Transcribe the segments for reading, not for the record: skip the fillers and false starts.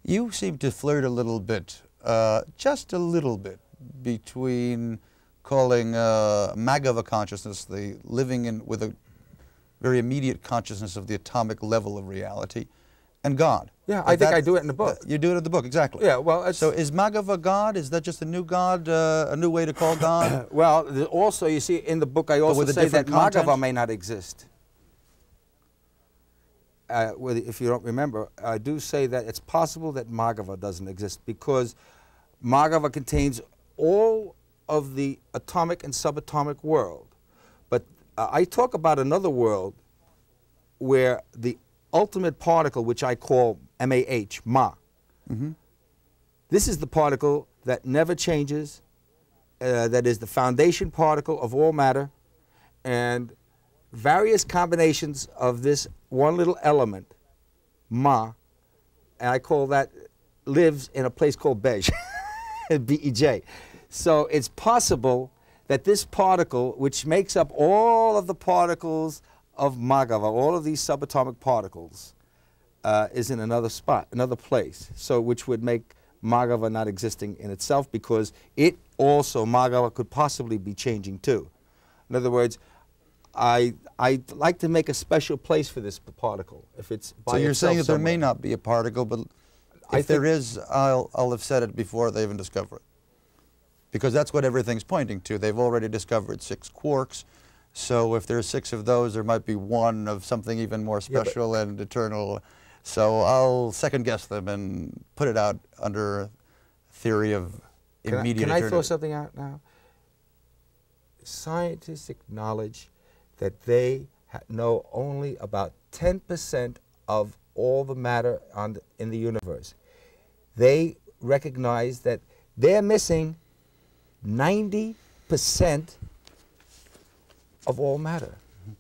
You seem to flirt a little bit, just a little bit, between calling Magava consciousness the living in with a very immediate consciousness of the atomic level of reality, and God. Yeah, I think I do it in the book. You do it in the book, exactly. Yeah, well, so is Magava God? Is that just a new God, a new way to call God? Well, also, you see, in the book I also say that Magava may not exist. If you don't remember, I do say that it's possible that Magava doesn't exist because Magava contains all of the atomic and subatomic world. But I talk about another world where the ultimate particle, which I call MAH, Ma. This is the particle that never changes, that is the foundation particle of all matter, and various combinations of this one little element, Ma, and I call that, lives in a place called Bej, B-E-J. So it's possible that this particle, which makes up all of the particles of Magava, all of these subatomic particles, is in another spot, another place, so which would make Magava not existing in itself because it also, Magava, could possibly be changing too. In other words, I'd like to make a special place for this particle. If it's by so you're saying that somewhere. there may not be a particle, but if there is, I'll have said it before they even discover it. Because that's what everything's pointing to. They've already discovered 6 quarks. So if there's 6 of those, there might be 1 of something even more special and eternal. So I'll second guess them and put it out under theory of immediate eternity. Can I throw something out now? Scientists acknowledge that they know only about 10% of all the matter in the universe. They recognize that they're missing 90% of all matter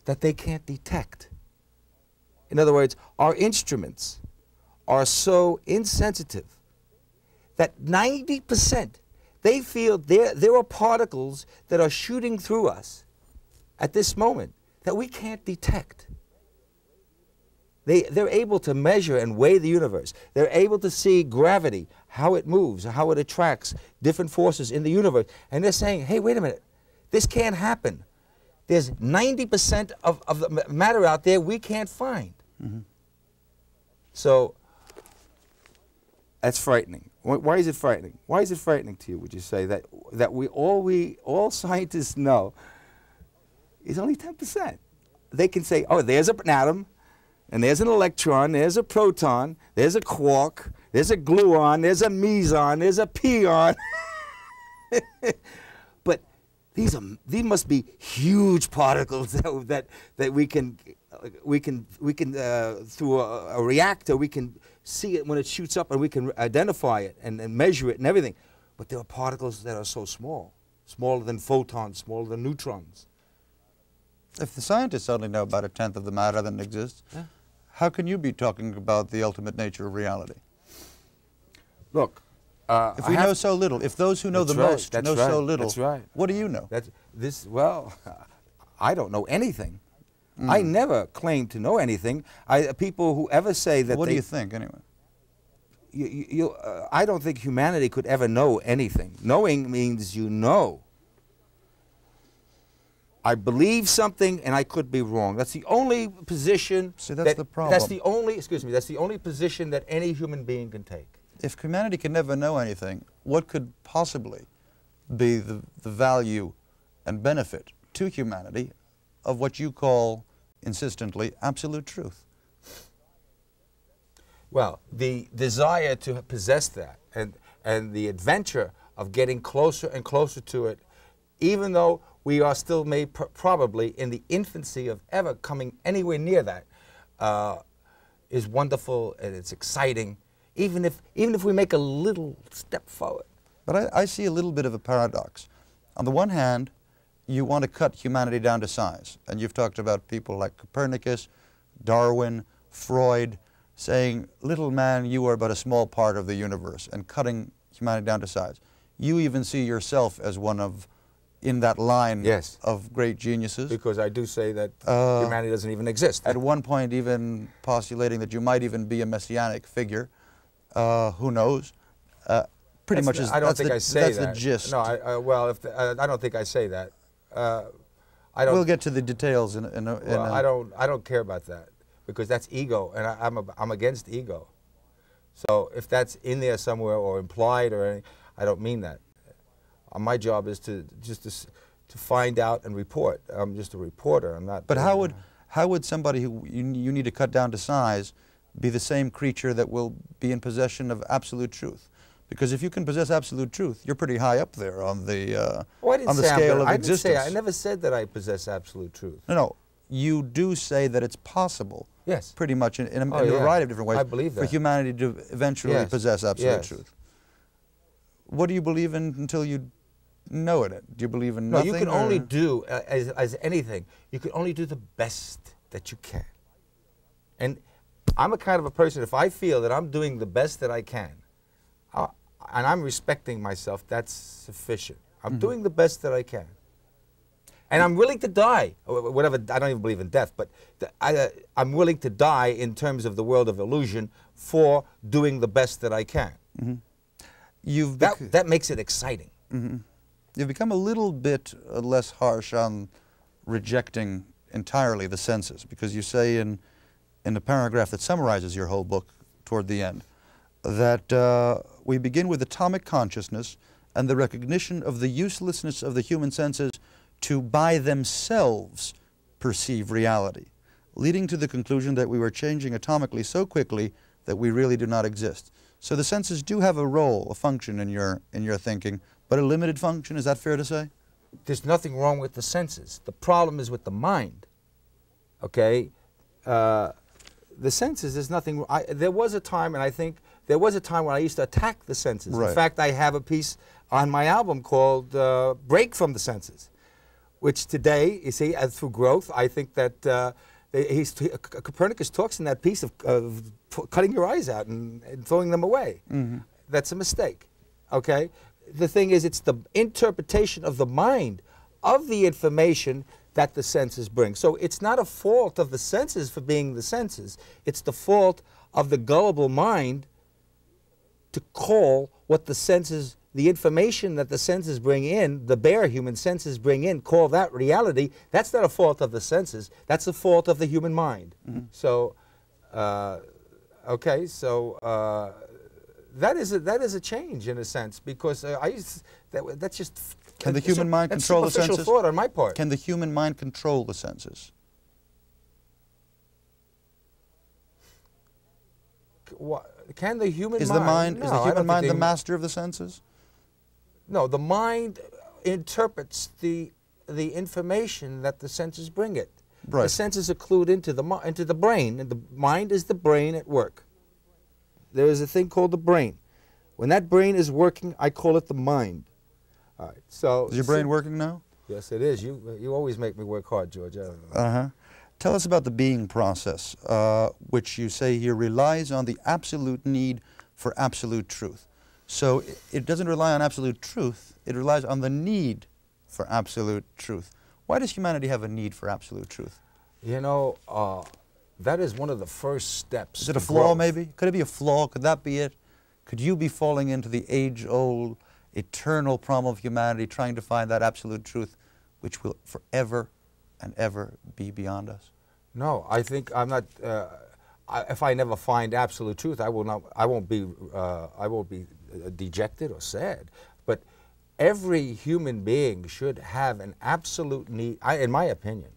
that they can't detect. In other words, our instruments are so insensitive that 90%, they feel there are particles that are shooting through us at this moment that we can't detect. They're able to measure and weigh the universe. They're able to see gravity, how it moves, how it attracts different forces in the universe. And they're saying, hey, wait a minute, this can't happen. There's 90% of the matter out there we can't find. So that's frightening. Why is it frightening? Why is it frightening to you, would you say, that all scientists know is only 10%? They can say, oh, there's an atom, and there's an electron, there's a proton, there's a quark, there's a gluon, there's a meson, there's a pion. But these must be huge particles that we can through a reactor we can see it when it shoots up and we can identify it and measure it and everything. But there are particles that are so small, smaller than photons, smaller than neutrons. If the scientists only know about 1/10 of the matter that exists, how can you be talking about the ultimate nature of reality? Look, if we know so little, if those who know the most know so little, what do you know? Well, I don't know anything. I never claim to know anything. People who ever say that What do you think, anyway? I don't think humanity could ever know anything. Knowing means you know. I believe something and I could be wrong. That's the only position. See, that's the problem. That's the only, that's the only position that any human being can take. If humanity can never know anything, what could possibly be the value and benefit to humanity of what you call, insistently, absolute truth? Well, the desire to possess that and the adventure of getting closer and closer to it, even though we are still probably in the infancy of ever coming anywhere near that, is wonderful and it's exciting, even if we make a little step forward. But I see a little bit of a paradox. On the one hand, you want to cut humanity down to size, and you've talked about people like Copernicus, Darwin, Freud, saying, little man, you are but a small part of the universe, and cutting humanity down to size. You even see yourself as one of, in that line of great geniuses. Because I do say that humanity doesn't even exist. At one point even postulating that you might even be a messianic figure. Who knows? Pretty much is. I don't think I say that. That's the gist. No, well, I don't think I say that. I don't. We'll get to the details I don't care about that because that's ego, and I'm against ego. So if that's in there somewhere or implied or anything, I don't mean that. My job is to find out and report. I'm just a reporter. I'm not. But how would somebody who you need to cut down to size be the same creature that will be in possession of absolute truth? Because if you can possess absolute truth, you're pretty high up there on the scale of existence. I never said that I possess absolute truth. No, you do say that it's possible. Yes. Pretty much in a variety of different ways. I believe that. For humanity to eventually possess absolute truth. What do you believe in until you know it? Do you believe in nothing? No, you can only do, as anything, you can only do the best that you can. And I'm a kind of a person, if I feel that I'm doing the best that I can, and I'm respecting myself, that's sufficient. I'm doing the best that I can. And I'm willing to die, or whatever, I don't even believe in death, but I'm willing to die in terms of the world of illusion for doing the best that I can. That makes it exciting. You've become a little bit less harsh on rejecting entirely the senses, because you say in the paragraph that summarizes your whole book toward the end, that we begin with atomic consciousness and the recognition of the uselessness of the human senses to by themselves perceive reality, leading to the conclusion that we were changing atomically so quickly that we really do not exist. So the senses do have a role, a function in your thinking, but a limited function. Is that fair to say? There's nothing wrong with the senses. The problem is with the mind. Okay? The senses, there's nothing. There was a time, and I think there was a time when I used to attack the senses. Right. In fact, I have a piece on my album called Break from the Senses, which today, you see, through growth, I think that Copernicus talks in that piece of cutting your eyes out and throwing them away. That's a mistake. Okay? The thing is, it's the interpretation of the mind of the information that the senses bring. So it's not a fault of the senses for being the senses. It's the fault of the gullible mind to call what the senses, the information that the senses bring in, the bare human senses bring in, call that reality. That's not a fault of the senses. That's a fault of the human mind. So, okay, so that is a change in a sense, because that's just. Can the human mind control the senses? Superficial thought on my part. Can the human mind control the senses? Can the human is mind? Is the human mind the master of the senses? No, the mind interprets the information that the senses bring it. Right. The senses are clued into the brain, and the mind is the brain at work. There is a thing called the brain. When that brain is working, I call it the mind. All right. So is your brain working now? Yes, it is. You always make me work hard, George. Tell us about the being process, which you say here relies on the absolute need for absolute truth. So it doesn't rely on absolute truth, it relies on the need for absolute truth. Why does humanity have a need for absolute truth? You know, that is one of the first steps. Is it a flaw, maybe? Could it be a flaw? Could that be it? Could you be falling into the age-old, eternal problem of humanity, trying to find that absolute truth which will forever and ever be beyond us? No, I think I'm not. If I never find absolute truth, I won't be dejected or sad. But every human being should have an absolute need. In my opinion,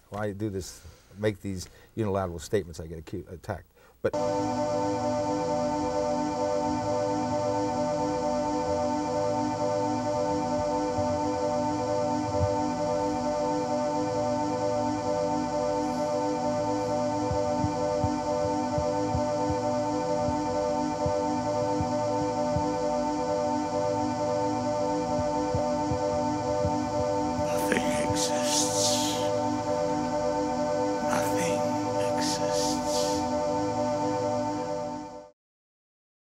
when I do this, make these unilateral statements, I get attacked. But